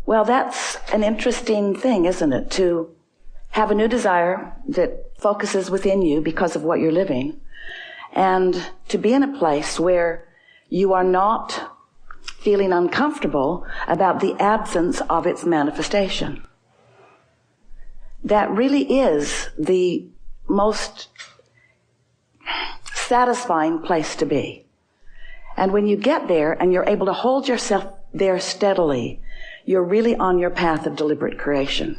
Well, that's an interesting thing, isn't it? To have a new desire that focuses within you because of what you're living, and to be in a place where you are not feeling uncomfortable about the absence of its manifestation. That really is the most satisfying place to be. And when you get there and you're able to hold yourself there steadily, you're really on your path of deliberate creation.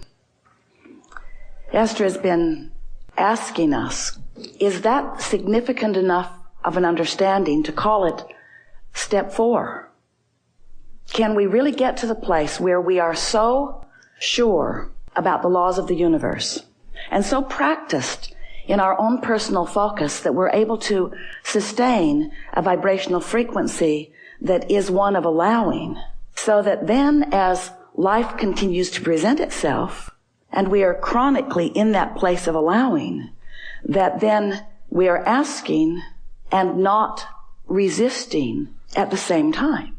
Esther has been asking us, is that significant enough of an understanding to call it step 4? Can we really get to the place where we are so sure about the laws of the universe and so practiced in our own personal focus that we're able to sustain a vibrational frequency that is one of allowing, so that then as life continues to present itself and we are chronically in that place of allowing, that then we are asking and not resisting at the same time.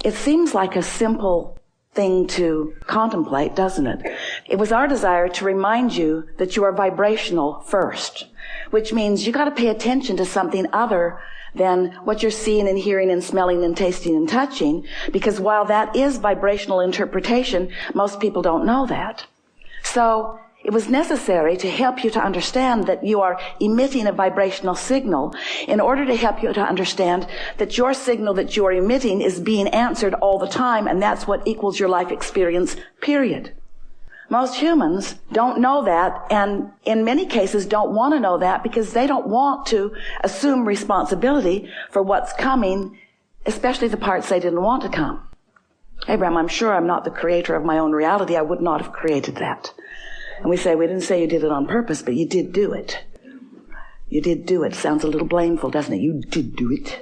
It seems like a simple thing to contemplate, doesn't it? It was our desire to remind you that you are vibrational first, which means you got to pay attention to something other than what you're seeing and hearing and smelling and tasting and touching, because while that is vibrational interpretation, most people don't know that. So it was necessary to help you to understand that you are emitting a vibrational signal in order to help you to understand that your signal that you are emitting is being answered all the time, and that's what equals your life experience, period. Most humans don't know that, and in many cases don't want to know that because they don't want to assume responsibility for what's coming, especially the parts they didn't want to come. Abraham, I'm sure I'm not the creator of my own reality. I would not have created that. And we say, we didn't say you did it on purpose, but you did do it. You did do it. Sounds a little blameful, doesn't it? You did do it.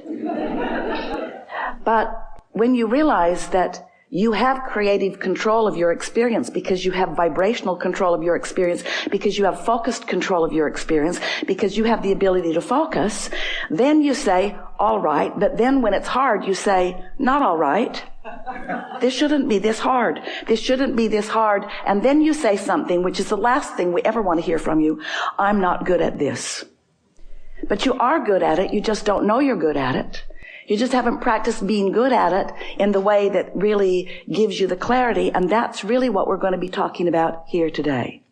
But when you realize that you have creative control of your experience because you have vibrational control of your experience, because you have focused control of your experience, because you have the ability to focus, then you say, all right. But then when it's hard, you say, not all right. This shouldn't be this hard. This shouldn't be this hard. And then you say something, which is the last thing we ever want to hear from you. I'm not good at this. But you are good at it. You just don't know you're good at it. You just haven't practiced being good at it in the way that really gives you the clarity. And that's really what we're going to be talking about here today.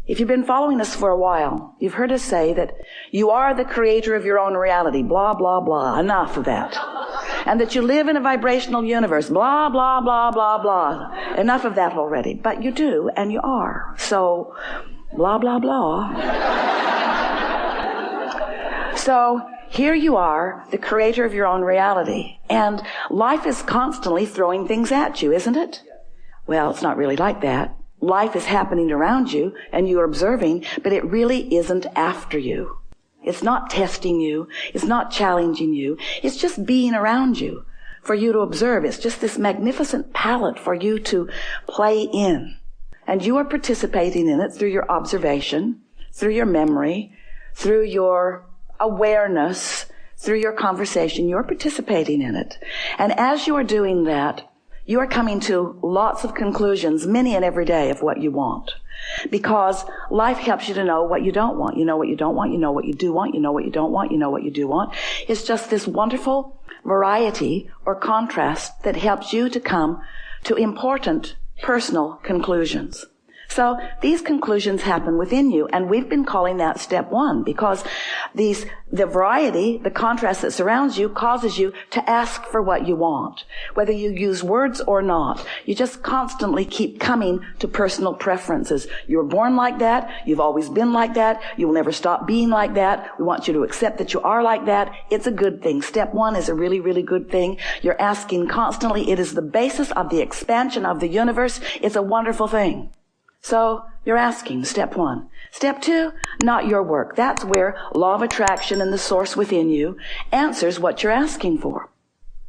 If you've been following us for a while, you've heard us say that you are the creator of your own reality, blah, blah, blah. Enough of that. And that you live in a vibrational universe, blah, blah, blah, blah, blah. Enough of that already. But you do, and you are. So, blah, blah, blah. So, here you are, the creator of your own reality. And life is constantly throwing things at you, isn't it? Well, it's not really like that. Life is happening around you, and you're observing, but it really isn't after you. It's not testing you. It's not challenging you. It's just being around you for you to observe. It's just this magnificent palette for you to play in. And you are participating in it through your observation, through your memory, through your awareness, through your conversation. You're participating in it. And as you are doing that, you are coming to lots of conclusions, many and every day, of what you want. Because life helps you to know what you don't want. You know what you don't want. You know what you do want. You know what you don't want. You know what you do want. It's just this wonderful variety or contrast that helps you to come to important personal conclusions. So these conclusions happen within you, and we've been calling that step 1 because the variety, the contrast that surrounds you causes you to ask for what you want, whether you use words or not. You just constantly keep coming to personal preferences. You were born like that. You've always been like that. You will never stop being like that. We want you to accept that you are like that. It's a good thing. Step 1 is a really, really good thing. You're asking constantly. It is the basis of the expansion of the universe. It's a wonderful thing. So you're asking, step 1. Step 2, not your work. That's where law of attraction and the source within you answers what you're asking for.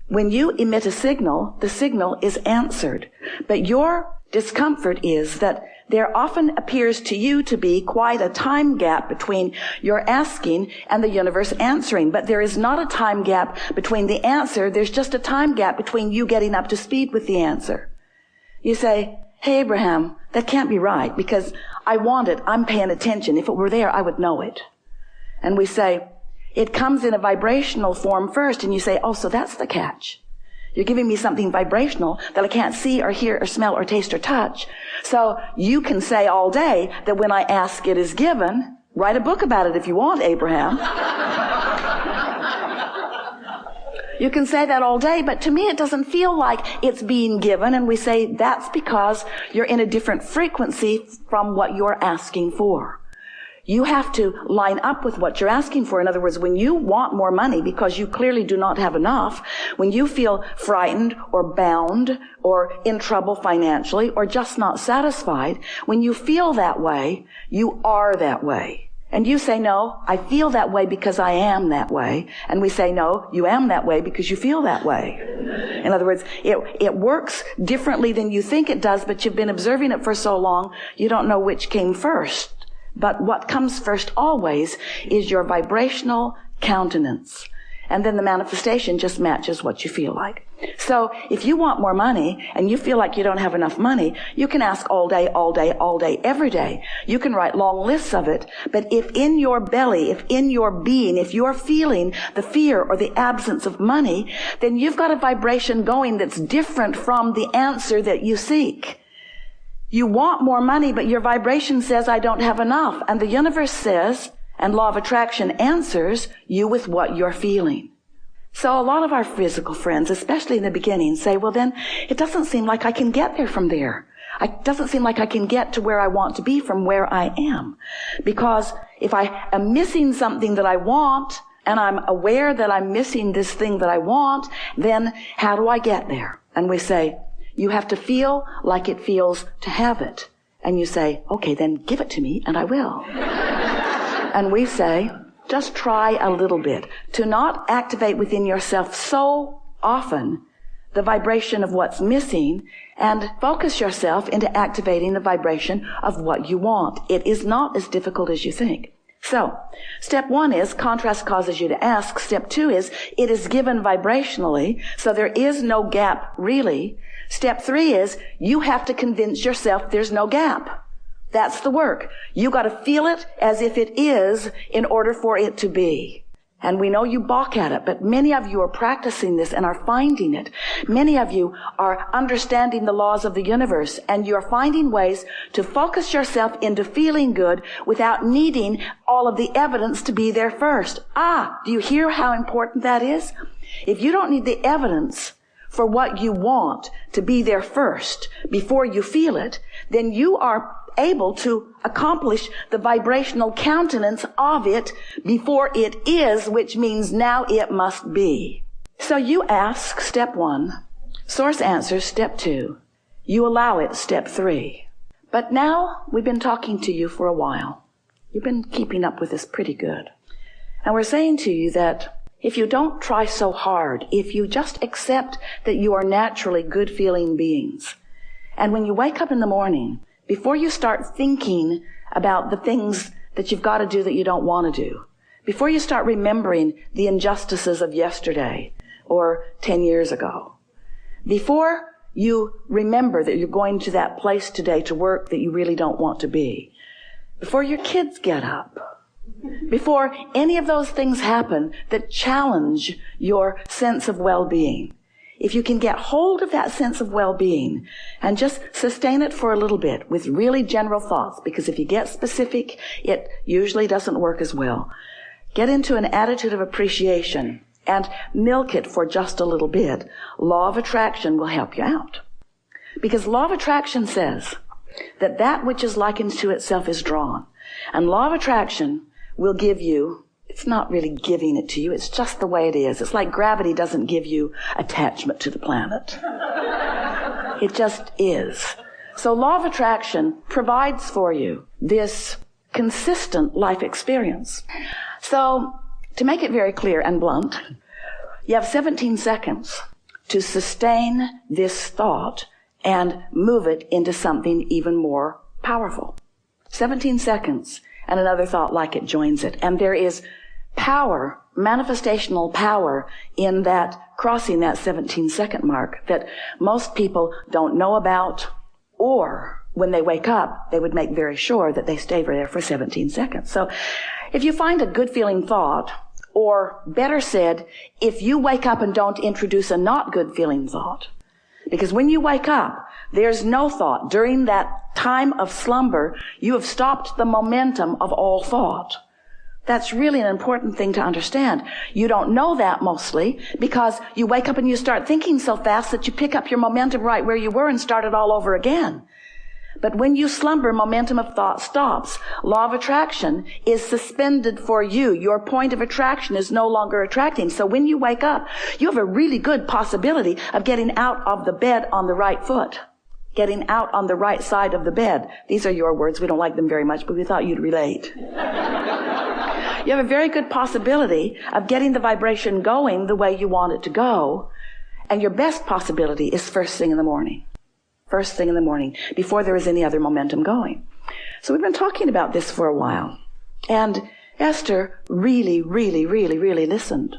When you emit a signal, the signal is answered. But your discomfort is that there often appears to you to be quite a time gap between your asking and the universe answering. But there is not a time gap between the answer. There's just a time gap between you getting up to speed with the answer. You say, hey, Abraham, that can't be right because I want it. I'm paying attention. If it were there, I would know it. And we say, it comes in a vibrational form first. And you say, oh, so that's the catch. You're giving me something vibrational that I can't see or hear or smell or taste or touch. So you can say all day that when I ask, it is given. Write a book about it if you want, Abraham. You can say that all day, but to me it doesn't feel like it's being given. And we say that's because you're in a different frequency from what you're asking for. You have to line up with what you're asking for. In other words, when you want more money because you clearly do not have enough, when you feel frightened or bound or in trouble financially or just not satisfied, when you feel that way, you are that way. And you say, no, I feel that way because I am that way. And we say, no, you am that way because you feel that way. In other words, it works differently than you think it does, but you've been observing it for so long, you don't know which came first. But what comes first always is your vibrational countenance. And then the manifestation just matches what you feel like. So if you want more money and you feel like you don't have enough money, you can ask all day, all day, all day, every day. You can write long lists of it. But if in your belly, if in your being, if you're feeling the fear or the absence of money, then you've got a vibration going that's different from the answer that you seek. You want more money, but your vibration says, I don't have enough. And the universe says, and law of attraction answers you with what you're feeling. So a lot of our physical friends, especially in the beginning, say, well then, it doesn't seem like I can get there from there. It doesn't seem like I can get to where I want to be from where I am. Because if I am missing something that I want, and I'm aware that I'm missing this thing that I want, then how do I get there? And we say, you have to feel like it feels to have it. And you say, okay, then give it to me and I will. And we say, just try a little bit to not activate within yourself so often the vibration of what's missing and focus yourself into activating the vibration of what you want. It is not as difficult as you think. So, step 1 is contrast causes you to ask. Step 2 is it is given vibrationally, so there is no gap really. Step 3 is you have to convince yourself there's no gap. That's the work. You got to feel it as if it is in order for it to be. And we know you balk at it, but many of you are practicing this and are finding it. Many of you are understanding the laws of the universe, and you're finding ways to focus yourself into feeling good without needing all of the evidence to be there first. Do you hear how important that is? If you don't need the evidence for what you want to be there first before you feel it, then you are able to accomplish the vibrational countenance of it before it is, which means now it must be. So you ask, step 1. Source answers, step 2. You allow it, step 3. But now we've been talking to you for a while. You've been keeping up with this pretty good. And we're saying to you that if you don't try so hard, if you just accept that you are naturally good-feeling beings, and when you wake up in the morning, before you start thinking about the things that you've got to do that you don't want to do, before you start remembering the injustices of yesterday or 10 years ago, before you remember that you're going to that place today to work that you really don't want to be, before your kids get up, before any of those things happen that challenge your sense of well-being, if you can get hold of that sense of well-being and just sustain it for a little bit with really general thoughts, because if you get specific, it usually doesn't work as well. Get into an attitude of appreciation and milk it for just a little bit. Law of attraction will help you out. Because law of attraction says that that which is likened to itself is drawn. And law of attraction will give you, it's not really giving it to you, it's just the way it is. It's like gravity doesn't give you attachment to the planet. It just is. So law of attraction provides for you this consistent life experience. So to make it very clear and blunt, you have 17 seconds to sustain this thought and move it into something even more powerful. 17 seconds, and another thought like it joins it. And there is power manifestational power in that crossing that 17-second mark that most people don't know about, or when they wake up, they would make very sure that they stay there for 17 seconds. So if you find a good feeling thought, or better said, if you wake up and don't introduce a not good feeling thought, because when you wake up, there's no thought. During that time of slumber, you have stopped the momentum of all thought. That's really an important thing to understand. You don't know that mostly because you wake up and you start thinking so fast that you pick up your momentum right where you were and start it all over again. But when you slumber, momentum of thought stops. Law of attraction is suspended for you. Your point of attraction is no longer attracting. So when you wake up, you have a really good possibility of getting out of the bed on the right foot. Getting out on the right side of the bed. These are your words. We don't like them very much, but we thought you'd relate. You have a very good possibility of getting the vibration going the way you want it to go. And your best possibility is first thing in the morning. First thing in the morning, before there is any other momentum going. So we've been talking about this for a while. And Esther really listened.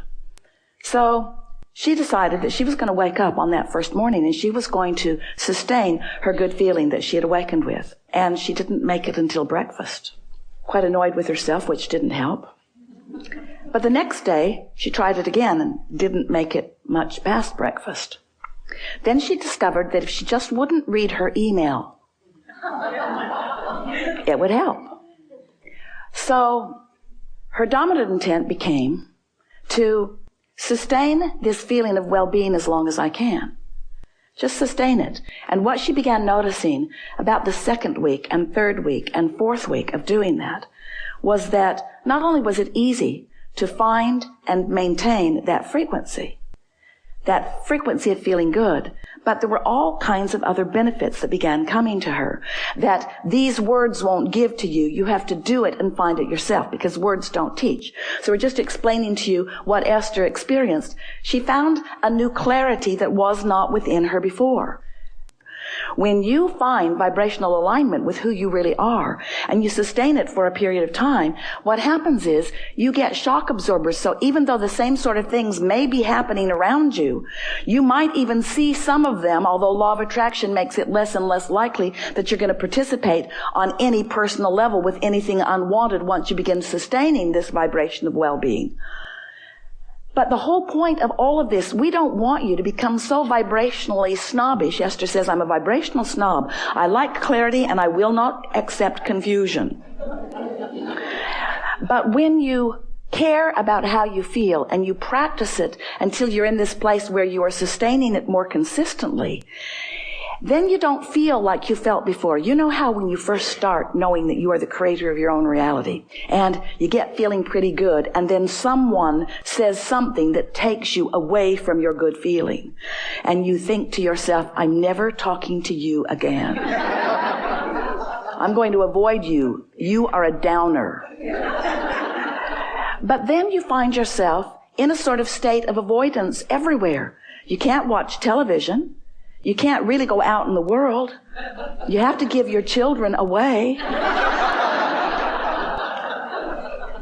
So she decided that she was going to wake up on that first morning and she was going to sustain her good feeling that she had awakened with. And she didn't make it until breakfast. Quite annoyed with herself, which didn't help. But the next day, she tried it again and didn't make it much past breakfast. Then she discovered that if she just wouldn't read her email, it would help. So her dominant intent became to sustain this feeling of well-being as long as I can. Just sustain it. And what she began noticing about the second week and third week and fourth week of doing that was that not only was it easy to find and maintain that frequency of feeling good, but there were all kinds of other benefits that began coming to her that these words won't give to you. You have to do it and find it yourself because words don't teach. So we're just explaining to you what Esther experienced. She found a new clarity that was not within her before. When you find vibrational alignment with who you really are and you sustain it for a period of time, what happens is you get shock absorbers. So even though the same sort of things may be happening around you, you might even see some of them, although law of attraction makes it less and less likely that you're going to participate on any personal level with anything unwanted once you begin sustaining this vibration of well-being. But the whole point of all of this, we don't want you to become so vibrationally snobbish. Esther says, I'm a vibrational snob. I like clarity and I will not accept confusion. But when you care about how you feel and you practice it until you're in this place where you are sustaining it more consistently, then you don't feel like you felt before. You know how when you first start knowing that you are the creator of your own reality and you get feeling pretty good and then someone says something that takes you away from your good feeling and you think to yourself, I'm never talking to you again. I'm going to avoid you. You are a downer. But then you find yourself in a sort of state of avoidance everywhere. You can't watch television. You can't really go out in the world. You have to give your children away.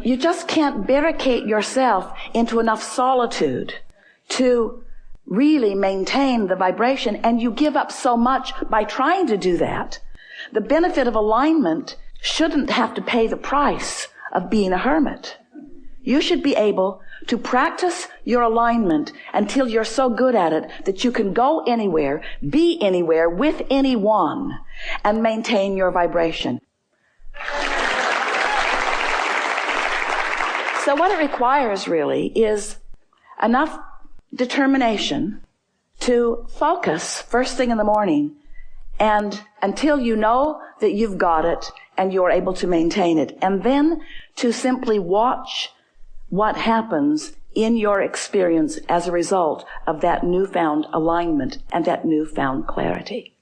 You just can't barricade yourself into enough solitude to really maintain the vibration, and you give up so much by trying to do that. The benefit of alignment shouldn't have to pay the price of being a hermit. You should be able to practice your alignment until you're so good at it that you can go anywhere, be anywhere, with anyone, and maintain your vibration. So what it requires really is enough determination to focus first thing in the morning and until you know that you've got it and you're able to maintain it. And then to simply watch what happens in your experience as a result of that newfound alignment and that newfound clarity.